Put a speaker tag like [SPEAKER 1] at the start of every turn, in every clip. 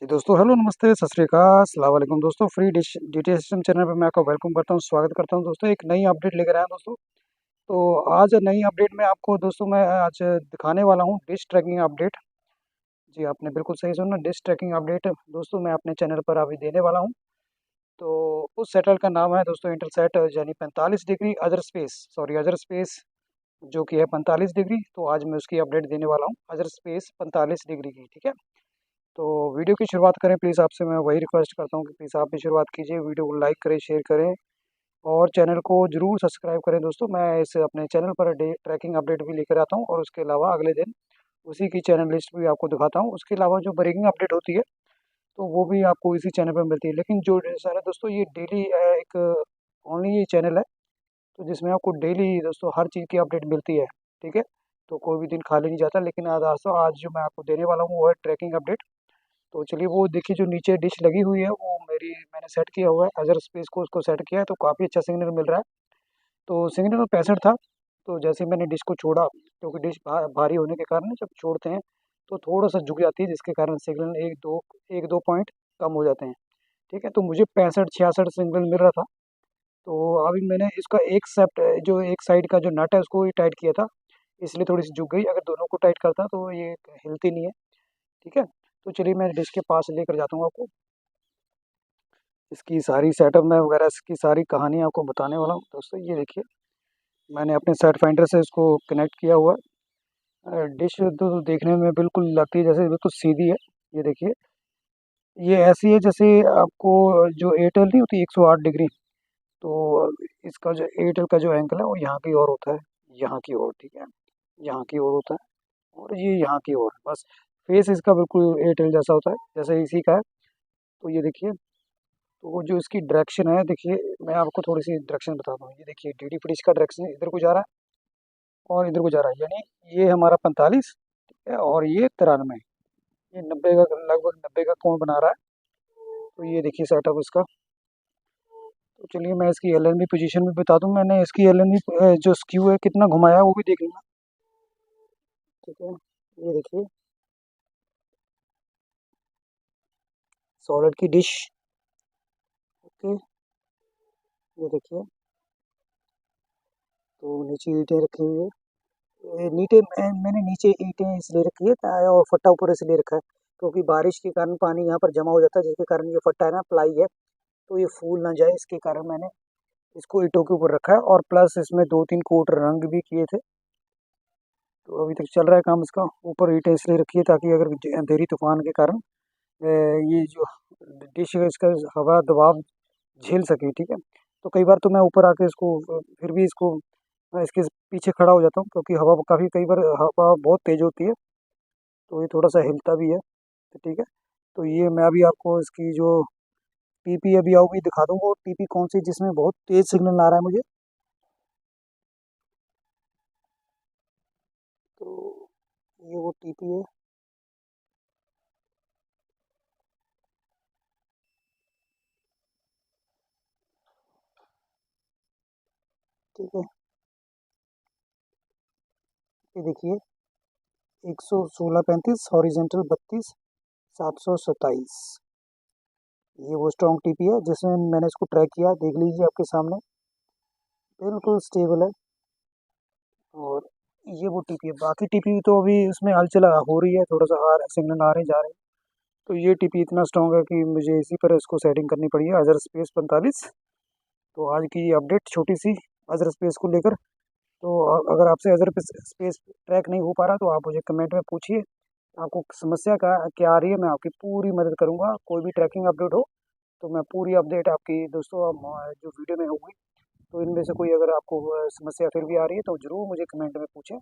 [SPEAKER 1] जी दोस्तों, हेलो, नमस्ते, सत श्री अकाल, अस्सलाम वालेकुम दोस्तों। फ्री डिश डिटेशन चैनल पे मैं आपका वेलकम करता हूँ, स्वागत करता हूँ दोस्तों। एक नई अपडेट लेकर आया हूँ दोस्तों। तो आज नई अपडेट में आपको दोस्तों मैं आज दिखाने वाला हूँ डिश ट्रैकिंग अपडेट। जी, आपने बिल्कुल सही सुना, डिश ट्रैकिंग अपडेट दोस्तों मैं अपने चैनल पर अभी देने वाला हूँ। तो उस सैटेलाइट का नाम है दोस्तों इंटरसेट, यानी 45 डिग्री अदर स्पेस जो कि है 45 डिग्री। तो आज मैं उसकी अपडेट देने वाला हूँ, अदर स्पेस 45 डिग्री की, ठीक है। तो वीडियो की शुरुआत करें प्लीज़, आपसे मैं वही रिक्वेस्ट करता हूँ कि प्लीज़ आप भी शुरुआत कीजिए, वीडियो को लाइक करें, शेयर करें और चैनल को ज़रूर सब्सक्राइब करें दोस्तों। मैं इस अपने channel per day tracking update भी लेकर आता हूँ और उसके अलावा अगले दिन उसी की चैनल लिस्ट भी आपको दिखाता हूँ। उसके अलावा जो ब्रेकिंग अपडेट होती है तो वो भी आपको इसी चैनल पर मिलती है। लेकिन जो सारा दोस्तों ये डेली एक ओनली ये चैनल है, तो जिसमें आपको डेली दोस्तों हर चीज़ की अपडेट मिलती है, ठीक है। तो कोई भी दिन खाली नहीं जाता। लेकिन आज दोस्तों आज जो मैं आपको देने वाला हूँ वो है ट्रैकिंग अपडेट। तो चलिए वो देखिए, जो नीचे डिश लगी हुई है वो मैंने सेट किया हुआ है, अजर स्पेस को उसको सेट किया है, तो काफ़ी अच्छा सिग्नल मिल रहा है। तो सिग्नल 65 था। तो जैसे ही मैंने डिश को छोड़ा, क्योंकि डिश भारी होने के कारण जब छोड़ते हैं तो थोड़ा सा झुक जाती है, जिसके कारण सिग्नल एक दो पॉइंट कम हो जाते हैं, ठीक है। तो मुझे 65 66 सिग्नल मिल रहा था। तो अभी मैंने इसका एक सेप्ट जो एक साइड का जो नट है उसको ही टाइट किया था, इसलिए थोड़ी सी झुक गई। अगर दोनों को टाइट करता तो ये हिलती नहीं है, ठीक है। तो चलिए मैं डिश के पास लेकर जाता हूँ आपको, इसकी सारी सेटअप में वगैरह इसकी सारी कहानी आपको बताने वाला हूँ दोस्तों। ये देखिए, मैंने अपने सेट फाइंडर से इसको कनेक्ट किया हुआ है। डिश तो देखने में बिल्कुल लगती है जैसे बिल्कुल सीधी है। ये देखिए, ये ऐसी है जैसे आपको जो एयरटेल नहीं होती 108 डिग्री, तो इसका जो एयरटेल का जो एंगल है वो यहाँ की ओर होता है, यहाँ की ओर, ठीक है, यहाँ की ओर होता है। और ये यहाँ की ओर, बस फेस इसका बिल्कुल एयरटेल जैसा होता है, जैसे इसी का है। तो ये देखिए, तो वो जो इसकी डायरेक्शन है, देखिए मैं आपको थोड़ी सी डायरेक्शन बताता हूँ। ये देखिए, डीडी फ्रिज का डायरेक्शन इधर को जा रहा है और इधर को जा रहा है, यानी ये हमारा 45, ठीक है, और ये 93, ये 90 का, लगभग 90 का कोण बना रहा है। तो ये देखिए सेटअप इसका। तो चलिए मैं इसकी एल एन बी पोजिशन भी बता दूँ। मैंने इसकी एल एन बी जो स्क्यू है कितना घुमाया है वो भी देख लेना, ठीक है। ये देखिए, सॉलिड की डिश, ओके। ये देखिए, तो नीचे ईंटें रखी हुई है। मैंने नीचे ईंटें इसलिए रखी है और फट्टा ऊपर इसलिए रखा है क्योंकि बारिश के कारण पानी यहाँ पर जमा हो जाता है, जिसके कारण ये फट्टा है ना, प्लाई है, तो ये फूल ना जाए, इसके कारण मैंने इसको ईंटों के ऊपर रखा है। और प्लस इसमें दो तीन कोट रंग भी किए थे। तो अभी तक चल रहा है काम इसका। ऊपर ईंटें इसलिए रखी है ताकि अगर अंधेरी तूफान के कारण ये जो डिश है इसका हवा दबाव झेल सके, ठीक है। तो कई बार तो मैं ऊपर आके इसको फिर भी इसको इसके पीछे खड़ा हो जाता हूँ, क्योंकि हवा काफ़ी, कई बार हवा बहुत तेज़ होती है तो ये थोड़ा सा हिलता भी है, तो ठीक है। तो ये मैं अभी आपको इसकी जो टीपी अभी आओगी दिखा दूंगा, वो टीपी कौन सी जिसमें बहुत तेज़ सिग्नल आ रहा है मुझे। तो ये वो टीपी है, ठीक है। ये देखिए, 116 35 हॉरिजेंटल 32 727, ये वो स्ट्रॉन्ग टीपी है जिसमें मैंने इसको ट्रैक किया, देख लीजिए आपके सामने, बिल्कुल स्टेबल है। और ये वो टीपी है। बाकी टीपी तो अभी इसमें हलचल हो रही है, थोड़ा सा आ रहा सिग्नल आ रहे जा रहे हैं। तो ये टीपी इतना स्ट्रॉन्ग है कि मुझे इसी पर इसको सेटिंग करनी पड़ी है, अजर स्पेस 45। तो आज की अपडेट छोटी सी अजर स्पेस को लेकर। तो अगर आपसे अजर स्पेस ट्रैक नहीं हो पा रहा तो आप मुझे कमेंट में पूछिए, आपको समस्या का क्या आ रही है, मैं आपकी पूरी मदद करूंगा। कोई भी ट्रैकिंग अपडेट हो तो मैं पूरी अपडेट आपकी दोस्तों जो वीडियो में होगी। तो इनमें से कोई अगर आपको समस्या फिर भी आ रही है तो ज़रूर मुझे कमेंट में पूछें,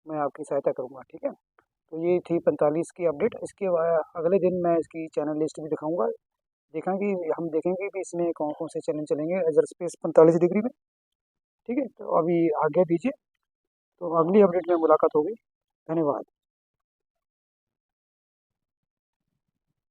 [SPEAKER 1] मैं आपकी सहायता करूंगा, ठीक है। तो ये थी 45 की अपडेट। इसके अगले दिन मैं इसकी चैनल लिस्ट भी दिखाऊंगा, देखेंगे, हम देखेंगे कि इसमें कौन कौन से चैनल चलेंगे अजर स्पेस 45 डिग्री में, ठीक है। तो अभी आगे दीजिए, तो अगली अपडेट में मुलाकात होगी। धन्यवाद।